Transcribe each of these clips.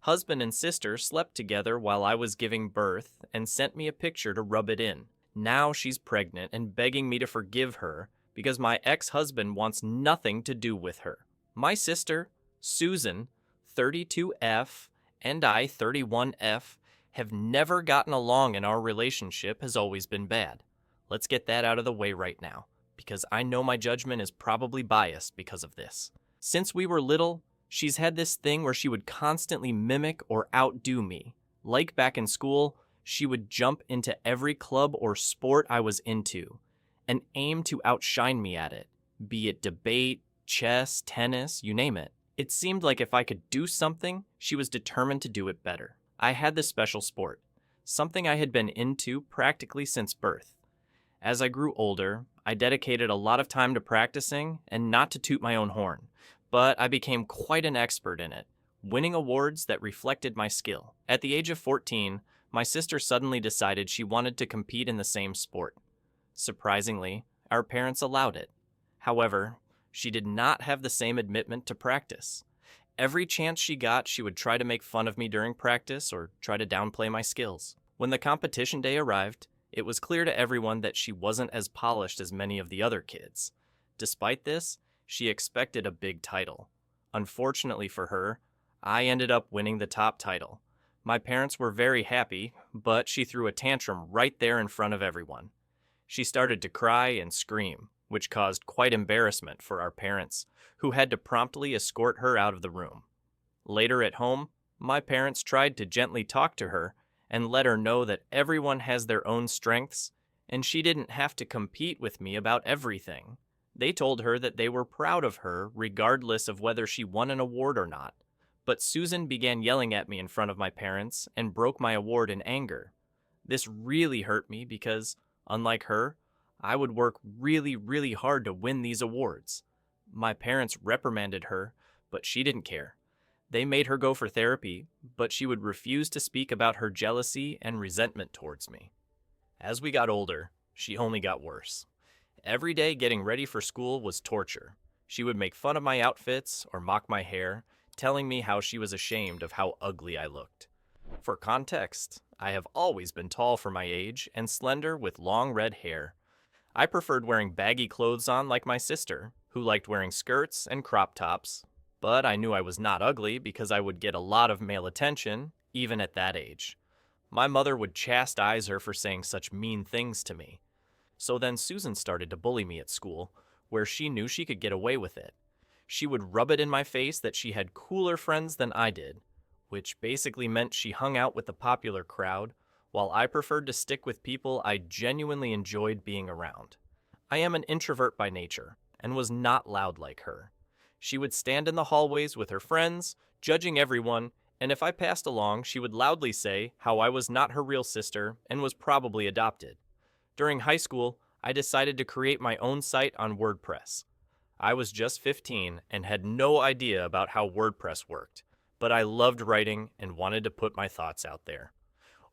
Husband and sister slept together while I was giving birth and sent me a picture to rub it in. Now she's pregnant and begging me to forgive her because my ex-husband wants nothing to do with her. My sister, Susan, 32F, and I, 31F, have never gotten along, and our relationship has always been bad. Let's get that out of the way right now, because I know my judgment is probably biased because of this. Since we were little, she's had this thing where she would constantly mimic or outdo me. Like back in school, she would jump into every club or sport I was into and aim to outshine me at it, be it debate, chess, tennis, you name it. It seemed like if I could do something, she was determined to do it better. I had this special sport, something I had been into practically since birth. As I grew older, I dedicated a lot of time to practicing and not to toot my own horn, but I became quite an expert in it, winning awards that reflected my skill. At the age of 14, my sister suddenly decided she wanted to compete in the same sport. Surprisingly, our parents allowed it. However, she did not have the same commitment to practice. Every chance she got, she would try to make fun of me during practice or try to downplay my skills. When the competition day arrived, it was clear to everyone that she wasn't as polished as many of the other kids. Despite this, she expected a big title. Unfortunately for her, I ended up winning the top title. My parents were very happy, but she threw a tantrum right there in front of everyone. She started to cry and scream, which caused quite embarrassment for our parents, who had to promptly escort her out of the room. Later at home, my parents tried to gently talk to her and let her know that everyone has their own strengths, and she didn't have to compete with me about everything. They told her that they were proud of her regardless of whether she won an award or not. But Susan began yelling at me in front of my parents and broke my award in anger. This really hurt me because, unlike her, I would work really hard to win these awards. My parents reprimanded her, but she didn't care. They made her go for therapy, but she would refuse to speak about her jealousy and resentment towards me. As we got older, she only got worse. Every day getting ready for school was torture. She would make fun of my outfits or mock my hair, telling me how she was ashamed of how ugly I looked. For context, I have always been tall for my age and slender with long red hair. I preferred wearing baggy clothes on like my sister, who liked wearing skirts and crop tops, but I knew I was not ugly because I would get a lot of male attention, even at that age. My mother would chastise her for saying such mean things to me. So then Susan started to bully me at school, where she knew she could get away with it. She would rub it in my face that she had cooler friends than I did, which basically meant she hung out with the popular crowd, while I preferred to stick with people I genuinely enjoyed being around. I am an introvert by nature, and was not loud like her. She would stand in the hallways with her friends, judging everyone, and if I passed along, she would loudly say how I was not her real sister and was probably adopted. During high school, I decided to create my own site on WordPress. I was just 15 and had no idea about how WordPress worked, but I loved writing and wanted to put my thoughts out there.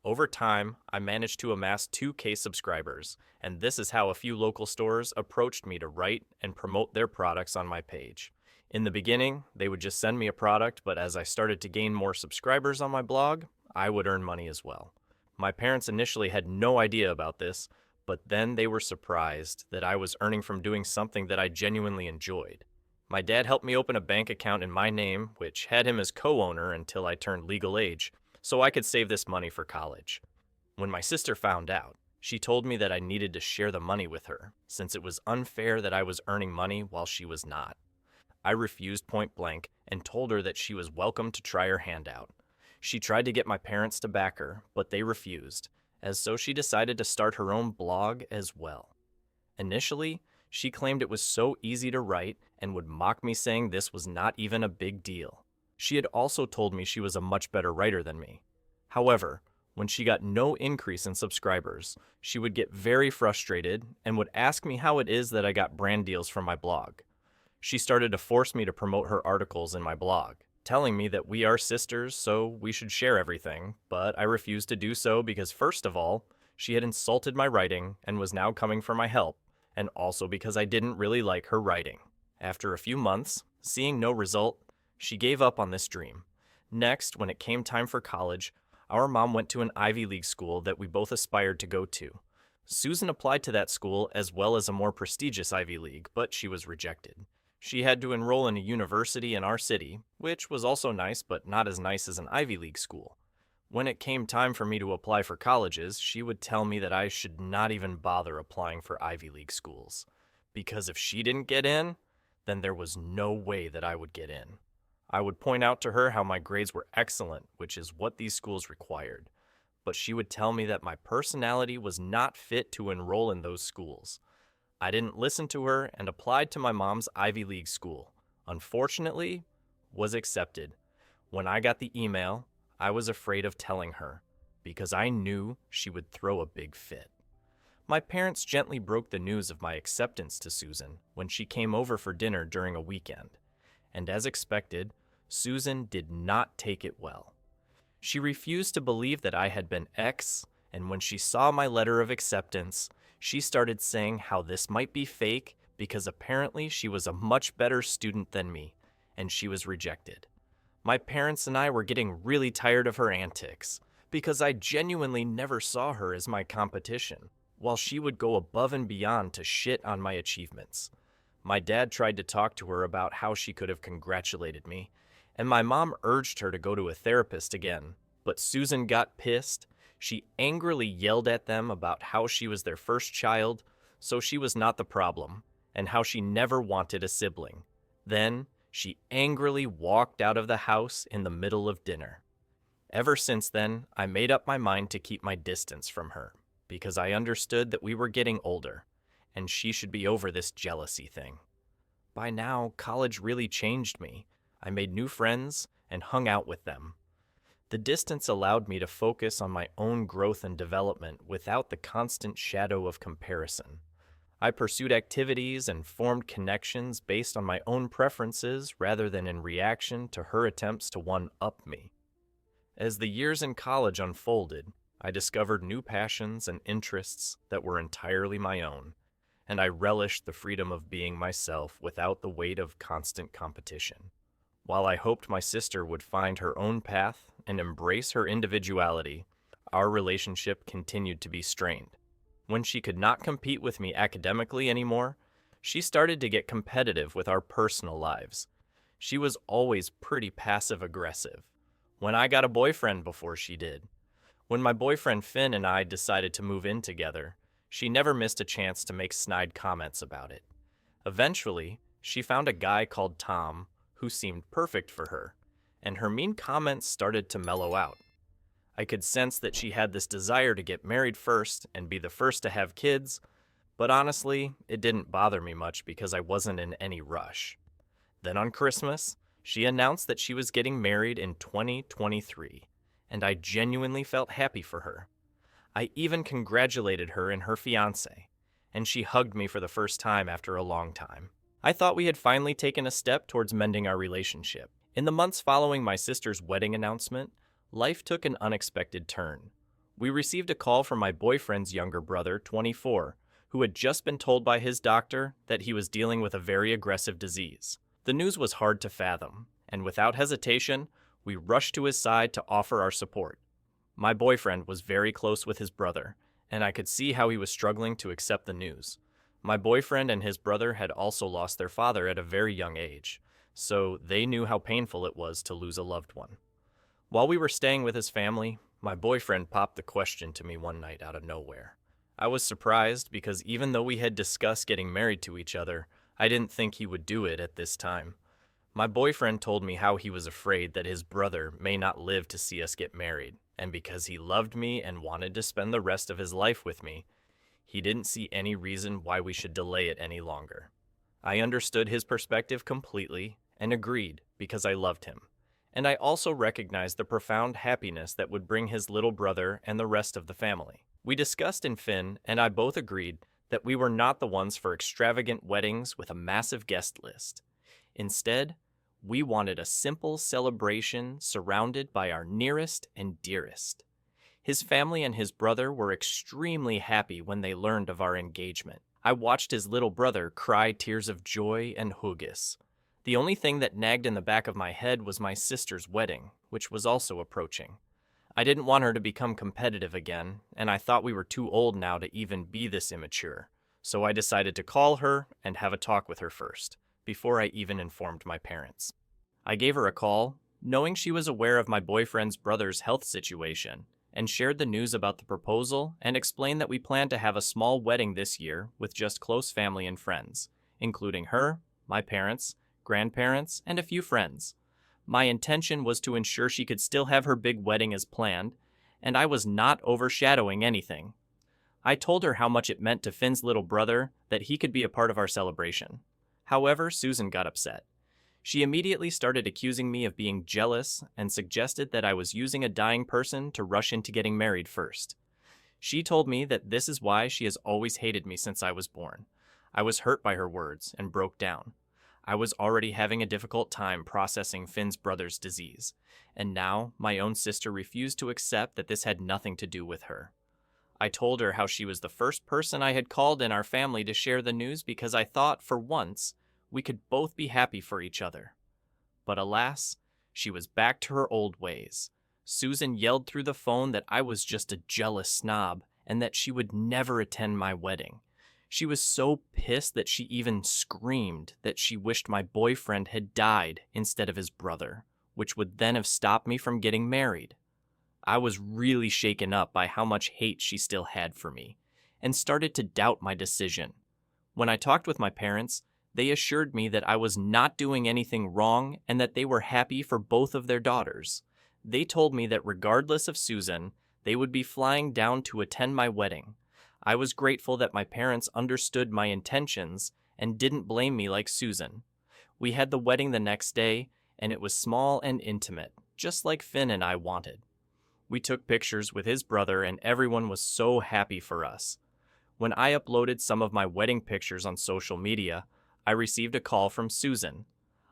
Over time, I managed to amass 2K subscribers, and this is how a few local stores approached me to write and promote their products on my page. In the beginning, they would just send me a product, but as I started to gain more subscribers on my blog, I would earn money as well. My parents initially had no idea about this, but then they were surprised that I was earning from doing something that I genuinely enjoyed. My dad helped me open a bank account in my name, which had him as co-owner until I turned legal age, so I could save this money for college. When my sister found out, she told me that I needed to share the money with her, since it was unfair that I was earning money while she was not. I refused point blank and told her that she was welcome to try her hand out. She tried to get my parents to back her, but they refused, so she decided to start her own blog as well. Initially, she claimed it was so easy to write and would mock me saying this was not even a big deal. She had also told me she was a much better writer than me. However, when she got no increase in subscribers, she would get very frustrated and would ask me how it is that I got brand deals from my blog. She started to force me to promote her articles in my blog, telling me that we are sisters, so we should share everything, but I refused to do so because first of all, she had insulted my writing and was now coming for my help, and also because I didn't really like her writing. After a few months, seeing no result, she gave up on this dream. Next, when it came time for college, our mom went to an Ivy League school that we both aspired to go to. Susan applied to that school as well as a more prestigious Ivy League, but she was rejected. She had to enroll in a university in our city, which was also nice, but not as nice as an Ivy League school. When it came time for me to apply for colleges, she would tell me that I should not even bother applying for Ivy League schools, because if she didn't get in, then there was no way that I would get in. I would point out to her how my grades were excellent, which is what these schools required, but she would tell me that my personality was not fit to enroll in those schools. I didn't listen to her and applied to my mom's Ivy League school. Unfortunately, was accepted. When I got the email, I was afraid of telling her because I knew she would throw a big fit. My parents gently broke the news of my acceptance to Susan when she came over for dinner during a weekend, and as expected, Susan did not take it well. She refused to believe that I had been X, and when she saw my letter of acceptance, she started saying how this might be fake because apparently she was a much better student than me, and she was rejected. My parents and I were getting really tired of her antics because I genuinely never saw her as my competition, while she would go above and beyond to shit on my achievements. My dad tried to talk to her about how she could have congratulated me, and my mom urged her to go to a therapist again, but Susan got pissed. She angrily yelled at them about how she was their first child, so she was not the problem, and how she never wanted a sibling. Then, she angrily walked out of the house in the middle of dinner. Ever since then, I made up my mind to keep my distance from her, because I understood that we were getting older, and she should be over this jealousy thing. By now, college really changed me. I made new friends and hung out with them. The distance allowed me to focus on my own growth and development without the constant shadow of comparison. I pursued activities and formed connections based on my own preferences rather than in reaction to her attempts to one-up me. As the years in college unfolded, I discovered new passions and interests that were entirely my own, and I relished the freedom of being myself without the weight of constant competition. While I hoped my sister would find her own path and embrace her individuality, our relationship continued to be strained. When she could not compete with me academically anymore, she started to get competitive with our personal lives. She was always pretty passive-aggressive. When I got a boyfriend before she did. When my boyfriend Finn and I decided to move in together, she never missed a chance to make snide comments about it. Eventually, she found a guy called Tom who seemed perfect for her, and her mean comments started to mellow out. I could sense that she had this desire to get married first and be the first to have kids, but honestly, it didn't bother me much because I wasn't in any rush. Then on Christmas, she announced that she was getting married in 2023, and I genuinely felt happy for her. I even congratulated her and her fiancé, and she hugged me for the first time after a long time. I thought we had finally taken a step towards mending our relationship. In the months following my sister's wedding announcement, life took an unexpected turn. We received a call from my boyfriend's younger brother, 24, who had just been told by his doctor that he was dealing with a very aggressive disease. The news was hard to fathom, and without hesitation, we rushed to his side to offer our support. My boyfriend was very close with his brother, and I could see how he was struggling to accept the news. My boyfriend and his brother had also lost their father at a very young age, so they knew how painful it was to lose a loved one. While we were staying with his family, my boyfriend popped the question to me one night out of nowhere. I was surprised because even though we had discussed getting married to each other, I didn't think he would do it at this time. My boyfriend told me how he was afraid that his brother may not live to see us get married, and because he loved me and wanted to spend the rest of his life with me, he didn't see any reason why we should delay it any longer. I understood his perspective completely and agreed because I loved him. And I also recognized the profound happiness that would bring his little brother and the rest of the family. We discussed and Finn and I both agreed that we were not the ones for extravagant weddings with a massive guest list. Instead, we wanted a simple celebration surrounded by our nearest and dearest. His family and his brother were extremely happy when they learned of our engagement. I watched his little brother cry tears of joy and hugges. The only thing that nagged in the back of my head was my sister's wedding, which was also approaching. I didn't want her to become competitive again, and I thought we were too old now to even be this immature. So I decided to call her and have a talk with her first, before I even informed my parents. I gave her a call, knowing she was aware of my boyfriend's brother's health situation, and shared the news about the proposal and explained that we planned to have a small wedding this year with just close family and friends, including her, my parents, grandparents, and a few friends. My intention was to ensure she could still have her big wedding as planned, and I was not overshadowing anything. I told her how much it meant to Finn's little brother that he could be a part of our celebration. However, Susan got upset. She immediately started accusing me of being jealous and suggested that I was using a dying person to rush into getting married first. She told me that this is why she has always hated me since I was born. I was hurt by her words and broke down. I was already having a difficult time processing Finn's brother's disease, and now my own sister refused to accept that this had nothing to do with her. I told her how she was the first person I had called in our family to share the news because I thought, for once, we could both be happy for each other. But alas, she was back to her old ways. Susan yelled through the phone that I was just a jealous snob and that she would never attend my wedding. She was so pissed that she even screamed that she wished my boyfriend had died instead of his brother, which would then have stopped me from getting married. I was really shaken up by how much hate she still had for me, and started to doubt my decision. When I talked with my parents, they assured me that I was not doing anything wrong and that they were happy for both of their daughters. They told me that regardless of Susan, they would be flying down to attend my wedding. I was grateful that my parents understood my intentions and didn't blame me like Susan. We had the wedding the next day, and it was small and intimate, just like Finn and I wanted. We took pictures with his brother, and everyone was so happy for us. When I uploaded some of my wedding pictures on social media, I received a call from Susan.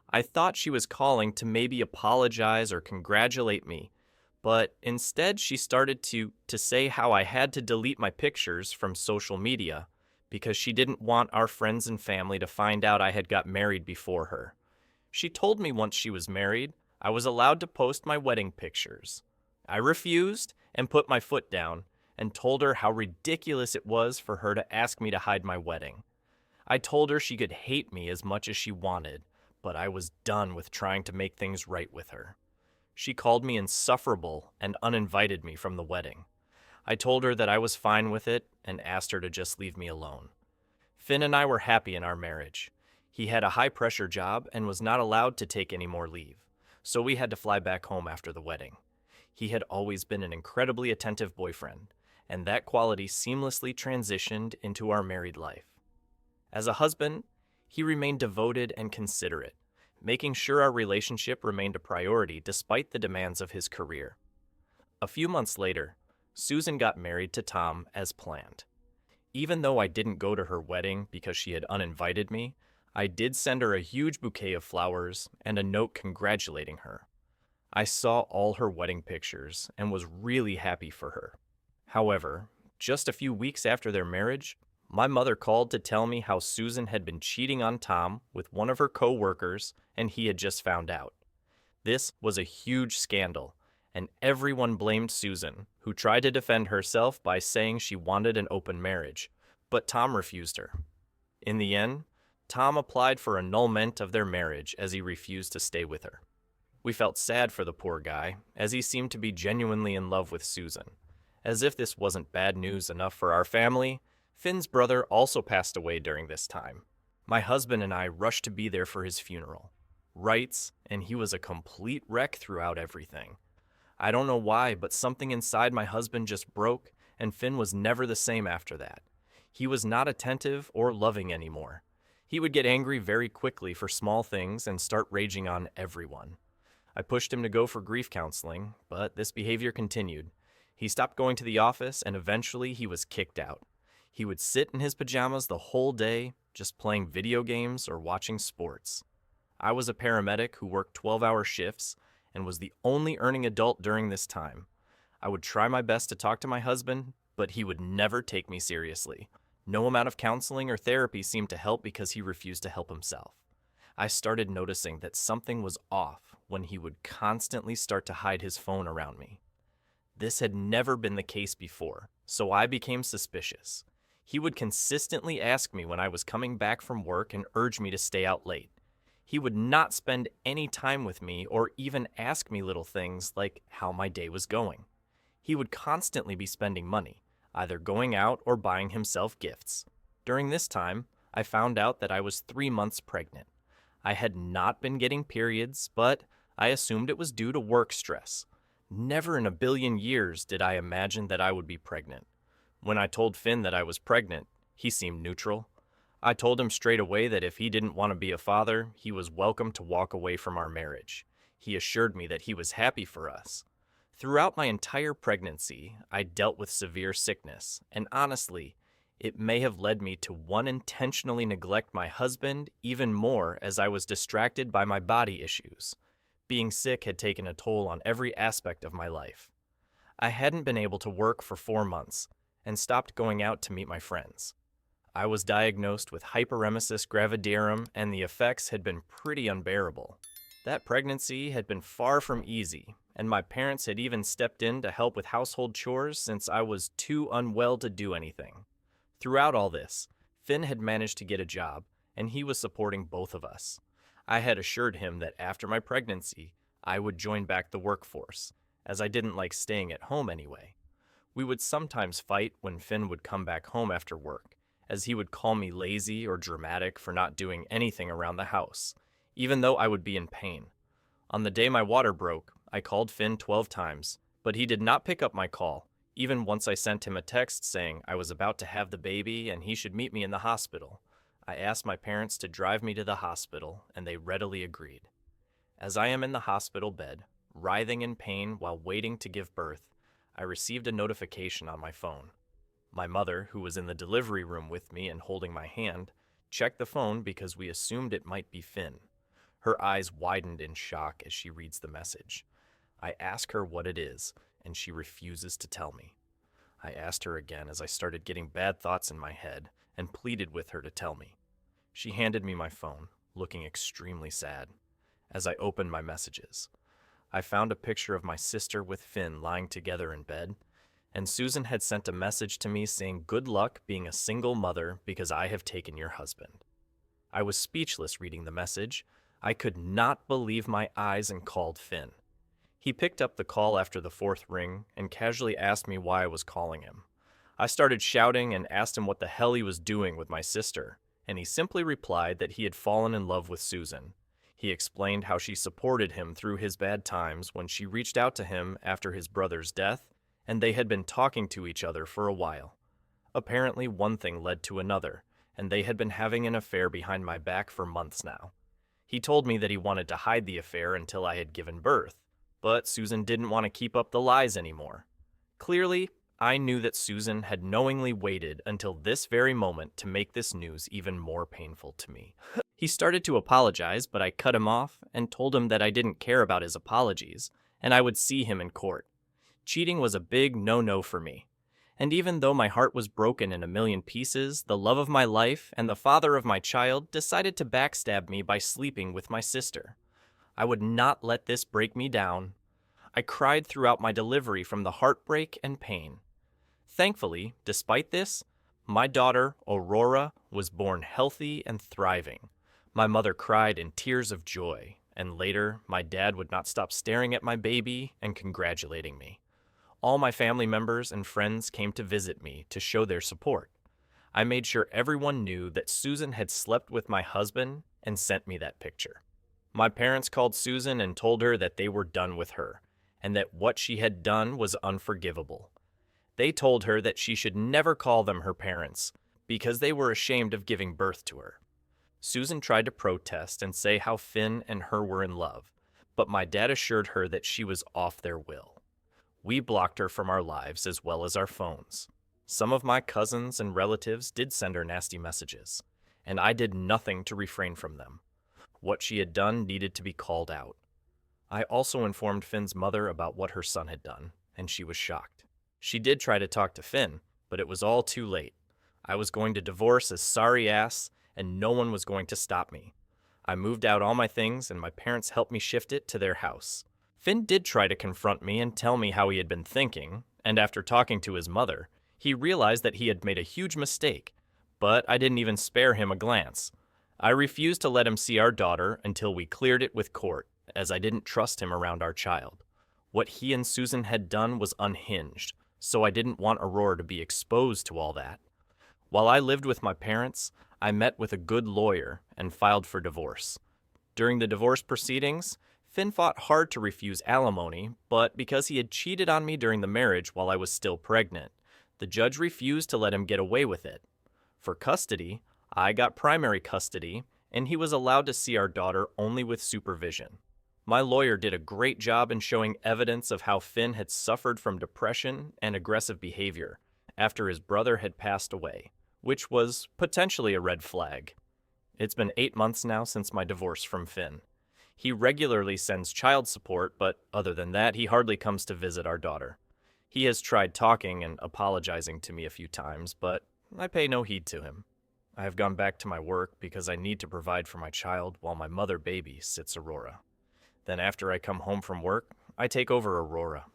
I thought she was calling to maybe apologize or congratulate me, but instead she started to say how I had to delete my pictures from social media because she didn't want our friends and family to find out I had got married before her. She told me once she was married, I was allowed to post my wedding pictures. I refused and put my foot down and told her how ridiculous it was for her to ask me to hide my wedding. I told her she could hate me as much as she wanted, but I was done with trying to make things right with her. She called me insufferable and uninvited me from the wedding. I told her that I was fine with it and asked her to just leave me alone. Finn and I were happy in our marriage. He had a high-pressure job and was not allowed to take any more leave, so we had to fly back home after the wedding. He had always been an incredibly attentive boyfriend, and that quality seamlessly transitioned into our married life. As a husband, he remained devoted and considerate, making sure our relationship remained a priority despite the demands of his career. A few months later, Susan got married to Tom as planned. Even though I didn't go to her wedding because she had uninvited me, I did send her a huge bouquet of flowers and a note congratulating her. I saw all her wedding pictures and was really happy for her. However, just a few weeks after their marriage, my mother called to tell me how Susan had been cheating on Tom with one of her co-workers and he had just found out. This was a huge scandal, and everyone blamed Susan, who tried to defend herself by saying she wanted an open marriage, but Tom refused her. In the end, Tom applied for annulment of their marriage as he refused to stay with her. We felt sad for the poor guy, as he seemed to be genuinely in love with Susan. As if this wasn't bad news enough for our family, Finn's brother also passed away during this time. My husband and I rushed to be there for his funeral. Rites, and he was a complete wreck throughout everything. I don't know why, but something inside my husband just broke, and Finn was never the same after that. He was not attentive or loving anymore. He would get angry very quickly for small things and start raging on everyone. I pushed him to go for grief counseling, but this behavior continued. He stopped going to the office, and eventually he was kicked out. He would sit in his pajamas the whole day, just playing video games or watching sports. I was a paramedic who worked 12-hour shifts and was the only earning adult during this time. I would try my best to talk to my husband, but he would never take me seriously. No amount of counseling or therapy seemed to help because he refused to help himself. I started noticing that something was off when he would constantly start to hide his phone around me. This had never been the case before, so I became suspicious. He would consistently ask me when I was coming back from work and urge me to stay out late. He would not spend any time with me or even ask me little things like how my day was going. He would constantly be spending money, either going out or buying himself gifts. During this time, I found out that I was 3 months pregnant. I had not been getting periods, but I assumed it was due to work stress. Never in a billion years did I imagine that I would be pregnant. When I told Finn that I was pregnant, he seemed neutral. I told him straight away that if he didn't want to be a father, he was welcome to walk away from our marriage. He assured me that he was happy for us. Throughout my entire pregnancy, I dealt with severe sickness, and honestly, it may have led me to unintentionally neglect my husband even more as I was distracted by my body issues. Being sick had taken a toll on every aspect of my life. I hadn't been able to work for 4 months and stopped going out to meet my friends. I was diagnosed with hyperemesis gravidarum and the effects had been pretty unbearable. That pregnancy had been far from easy, and my parents had even stepped in to help with household chores since I was too unwell to do anything. Throughout all this, Finn had managed to get a job, and he was supporting both of us. I had assured him that after my pregnancy, I would join back the workforce, as I didn't like staying at home anyway. We would sometimes fight when Finn would come back home after work, as he would call me lazy or dramatic for not doing anything around the house, even though I would be in pain. On the day my water broke, I called Finn 12 times, but he did not pick up my call, even once I sent him a text saying I was about to have the baby and he should meet me in the hospital. I asked my parents to drive me to the hospital, and they readily agreed. As I am in the hospital bed, writhing in pain while waiting to give birth, I received a notification on my phone. My mother, who was in the delivery room with me and holding my hand, checked the phone because we assumed it might be Finn. Her eyes widened in shock as she reads the message. I ask her what it is, and she refuses to tell me. I asked her again as I started getting bad thoughts in my head and pleaded with her to tell me. She handed me my phone, looking extremely sad. As I opened my messages, I found a picture of my sister with Finn lying together in bed, and Susan had sent a message to me saying good luck being a single mother because I have taken your husband. I was speechless reading the message. I could not believe my eyes and called Finn. He picked up the call after the 4th ring and casually asked me why I was calling him. I started shouting and asked him what the hell he was doing with my sister, and he simply replied that he had fallen in love with Susan. He explained how she supported him through his bad times when she reached out to him after his brother's death, and they had been talking to each other for a while. Apparently, one thing led to another, and they had been having an affair behind my back for months now. He told me that he wanted to hide the affair until I had given birth, but Susan didn't want to keep up the lies anymore. Clearly, I knew that Susan had knowingly waited until this very moment to make this news even more painful to me. He started to apologize, but I cut him off and told him that I didn't care about his apologies, and I would see him in court. Cheating was a big no-no for me. And even though my heart was broken in a million pieces, the love of my life and the father of my child decided to backstab me by sleeping with my sister. I would not let this break me down. I cried throughout my delivery from the heartbreak and pain. Thankfully, despite this, my daughter, Aurora, was born healthy and thriving. My mother cried in tears of joy, and later, my dad would not stop staring at my baby and congratulating me. All my family members and friends came to visit me to show their support. I made sure everyone knew that Susan had slept with my husband and sent me that picture. My parents called Susan and told her that they were done with her, and that what she had done was unforgivable. They told her that she should never call them her parents, because they were ashamed of giving birth to her. Susan tried to protest and say how Finn and her were in love, but my dad assured her that she was off their will. We blocked her from our lives as well as our phones. Some of my cousins and relatives did send her nasty messages, and I did nothing to refrain from them. What she had done needed to be called out. I also informed Finn's mother about what her son had done, and she was shocked. She did try to talk to Finn, but it was all too late. I was going to divorce his sorry ass, and no one was going to stop me. I moved out all my things and my parents helped me shift it to their house. Finn did try to confront me and tell me how he had been thinking, and after talking to his mother, he realized that he had made a huge mistake, but I didn't even spare him a glance. I refused to let him see our daughter until we cleared it with court, as I didn't trust him around our child. What he and Susan had done was unhinged, so I didn't want Aurora to be exposed to all that. While I lived with my parents, I met with a good lawyer and filed for divorce. During the divorce proceedings, Finn fought hard to refuse alimony, but because he had cheated on me during the marriage while I was still pregnant, the judge refused to let him get away with it. For custody, I got primary custody, and he was allowed to see our daughter only with supervision. My lawyer did a great job in showing evidence of how Finn had suffered from depression and aggressive behavior after his brother had passed away, which was potentially a red flag. It's been 8 months now since my divorce from Finn. He regularly sends child support, but other than that, he hardly comes to visit our daughter. He has tried talking and apologizing to me a few times, but I pay no heed to him. I have gone back to my work because I need to provide for my child while my mother baby sits Aurora. Then after I come home from work, I take over Aurora.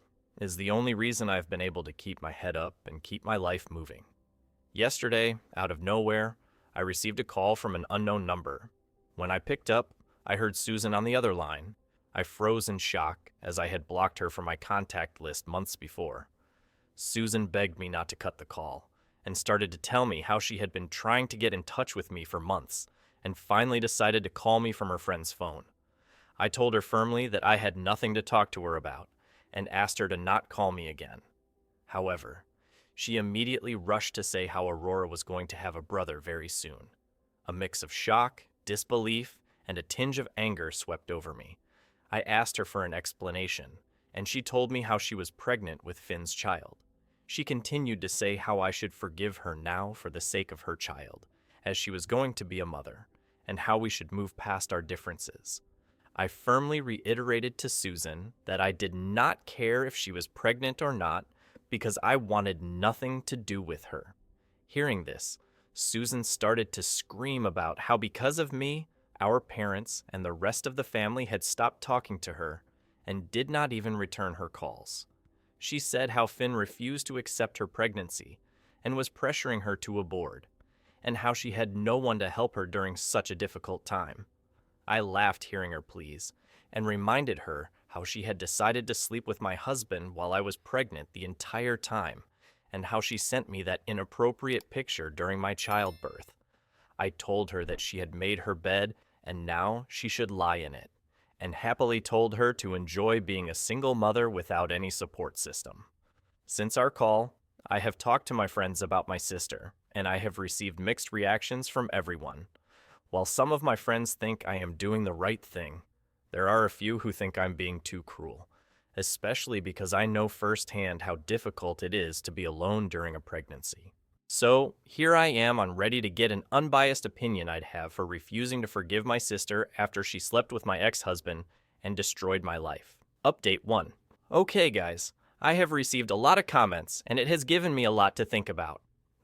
It is the only reason I've been able to keep my head up and keep my life moving. Yesterday, out of nowhere, I received a call from an unknown number. When I picked up, I heard Susan on the other line. I froze in shock as I had blocked her from my contact list months before. Susan begged me not to cut the call and started to tell me how she had been trying to get in touch with me for months and finally decided to call me from her friend's phone. I told her firmly that I had nothing to talk to her about and asked her to not call me again. However, she immediately rushed to say how Aurora was going to have a brother very soon. A mix of shock, disbelief, and a tinge of anger swept over me. I asked her for an explanation, and she told me how she was pregnant with Finn's child. She continued to say how I should forgive her now for the sake of her child, as she was going to be a mother, and how we should move past our differences. I firmly reiterated to Susan that I did not care if she was pregnant or not because I wanted nothing to do with her. Hearing this, Susan started to scream about how because of me, our parents and the rest of the family had stopped talking to her and did not even return her calls. She said how Finn refused to accept her pregnancy and was pressuring her to abort, and how she had no one to help her during such a difficult time. I laughed hearing her pleas and reminded her how she had decided to sleep with my husband while I was pregnant the entire time, and how she sent me that inappropriate picture during my childbirth. I told her that she had made her bed and now she should lie in it, and happily told her to enjoy being a single mother without any support system. Since our call, I have talked to my friends about my sister, and I have received mixed reactions from everyone. While some of my friends think I am doing the right thing, there are a few who think I'm being too cruel, especially because I know firsthand how difficult it is to be alone during a pregnancy. So, here I am on ready to get an unbiased opinion I'd have for refusing to forgive my sister after she slept with my ex-husband and destroyed my life. Update 1. Okay guys, I have received a lot of comments and it has given me a lot to think about.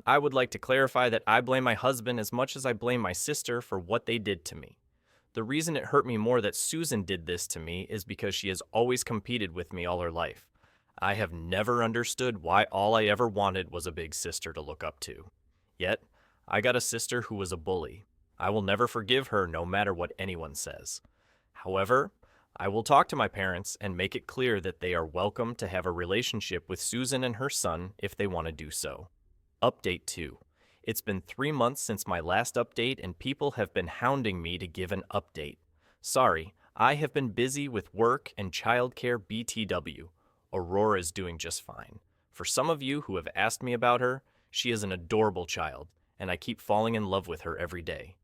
I would like to clarify that I blame my husband as much as I blame my sister for what they did to me. The reason it hurt me more that Susan did this to me is because she has always competed with me all her life. I have never understood why all I ever wanted was a big sister to look up to. Yet, I got a sister who was a bully. I will never forgive her no matter what anyone says. However, I will talk to my parents and make it clear that they are welcome to have a relationship with Susan and her son if they want to do so. Update 2. It's been 3 months since my last update and people have been hounding me to give an update. Sorry, I have been busy with work and childcare BTW. Aurora is doing just fine. For some of you who have asked me about her, she is an adorable child, and I keep falling in love with her every day.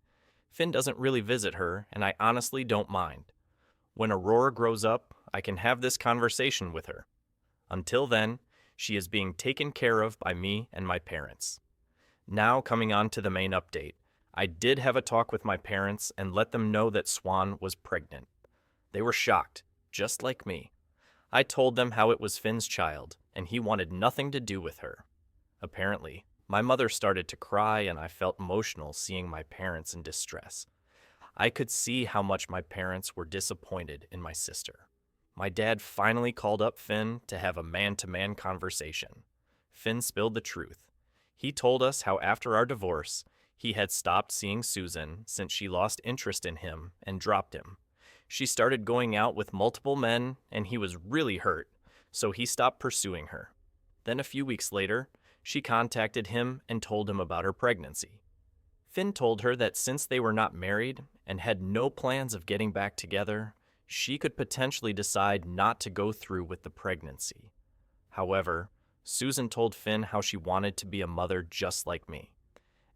Finn doesn't really visit her, and I honestly don't mind. When Aurora grows up, I can have this conversation with her. Until then, she is being taken care of by me and my parents. Now coming on to the main update, I did have a talk with my parents and let them know that Swan was pregnant. They were shocked, just like me. I told them how it was Finn's child, and he wanted nothing to do with her. Apparently, my mother started to cry and I felt emotional seeing my parents in distress. I could see how much my parents were disappointed in my sister. My dad finally called up Finn to have a man-to-man conversation. Finn spilled the truth. He told us how after our divorce, he had stopped seeing Susan since she lost interest in him and dropped him. She started going out with multiple men, and he was really hurt, so he stopped pursuing her. Then a few weeks later, she contacted him and told him about her pregnancy. Finn told her that since they were not married and had no plans of getting back together, she could potentially decide not to go through with the pregnancy. However, Susan told Finn how she wanted to be a mother just like me,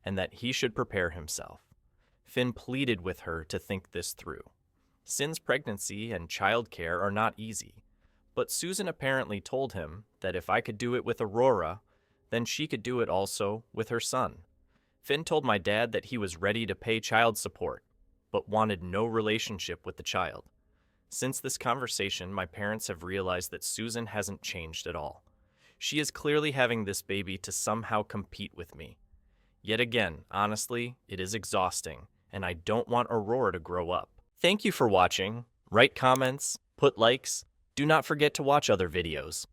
and that he should prepare himself. Finn pleaded with her to think this through. Sin's pregnancy and childcare are not easy, but Susan apparently told him that if I could do it with Aurora, then she could do it also with her son. Finn told my dad that he was ready to pay child support, but wanted no relationship with the child. Since this conversation, my parents have realized that Susan hasn't changed at all. She is clearly having this baby to somehow compete with me. Yet again, honestly, it is exhausting, and I don't want Aurora to grow up. Thank you for watching. Write comments, put likes. Do not forget to watch other videos.